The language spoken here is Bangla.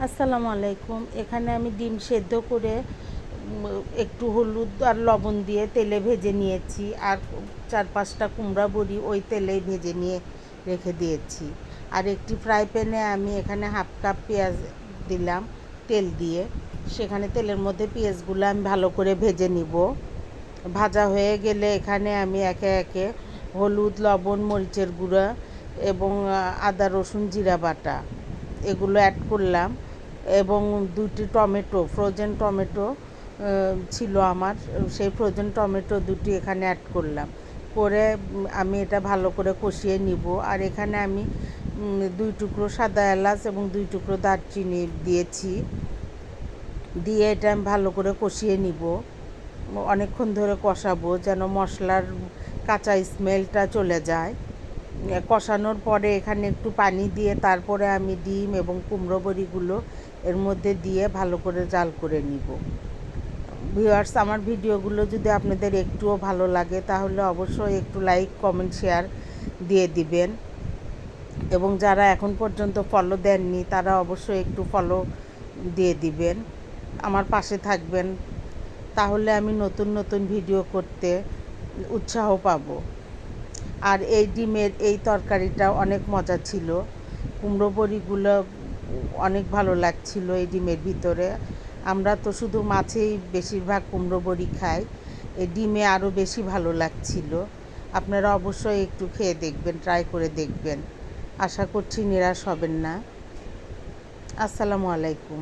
আসসালামু আলাইকুম। এখানে আমি ডিম সেদ্ধ করে একটু হলুদ আর লবণ দিয়ে তেলে ভেজে নিয়েছি, আর 4-5টা কুমড়া বড়ি ওই তেলেই ভেজে নিয়ে রেখে দিয়েছি। আর একটি ফ্রাই প্যানে আমি এখানে 1/2 কাপ পেঁয়াজ দিলাম তেল দিয়ে। সেখানে তেলের মধ্যে পেঁয়াজগুলো আমি ভালো করে ভেজে নিব। ভাজা হয়ে গেলে এখানে আমি একে একে হলুদ, লবণ, মরিচের গুঁড়া এবং আদা, রসুন, জিরা বাটা এগুলো অ্যাড করলাম, এবং 2টি টমেটো, ফ্রোজেন টমেটো ছিল আমার, সেই ফ্রোজেন টমেটো 2টি এখানে অ্যাড করলাম। করে আমি এটা ভালো করে কষিয়ে নিব। আর এখানে আমি 2 টুকরো সাদা এলাচ এবং 2 টুকরো দারচিনি দিয়েছি। দিয়ে এটা আমি ভালো করে কষিয়ে নিব, অনেকক্ষণ ধরে কষাবো যেন মশলার কাঁচা স্মেলটা চলে যায়। কষানোর পরে এখানে একটু পানি দিয়ে তারপরে আমি ডিম এবং কুমড়ো বড়িগুলো এর মধ্যে দিয়ে ভালো করে জাল করে নিব। ভিউয়ার্স, আমার ভিডিওগুলো যদি আপনাদের একটুও ভালো লাগে তাহলে অবশ্যই একটু লাইক, কমেন্ট, শেয়ার দিয়ে দিবেন, এবং যারা এখন পর্যন্ত ফলো দেননি তারা অবশ্যই একটু ফলো দিয়ে দিবেন, আমার পাশে থাকবেন। তাহলে আমি নতুন নতুন ভিডিও করতে উৎসাহ পাবো। আর এই ডিমের এই তরকারিটা অনেক মজা ছিল। কুমড়ো বড়িগুলো অনেক ভালো লাগছিল এই ডিমের ভিতরে। আমরা তো শুধু মাছেই বেশিরভাগ কুমড়ো বড়ি খাই, এই ডিমে আরও বেশি ভালো লাগছিল। আপনারা অবশ্যই একটু খেয়ে দেখবেন, ট্রাই করে দেখবেন। আশা করছি নিরাশ হবেন না। আসসালামু আলাইকুম।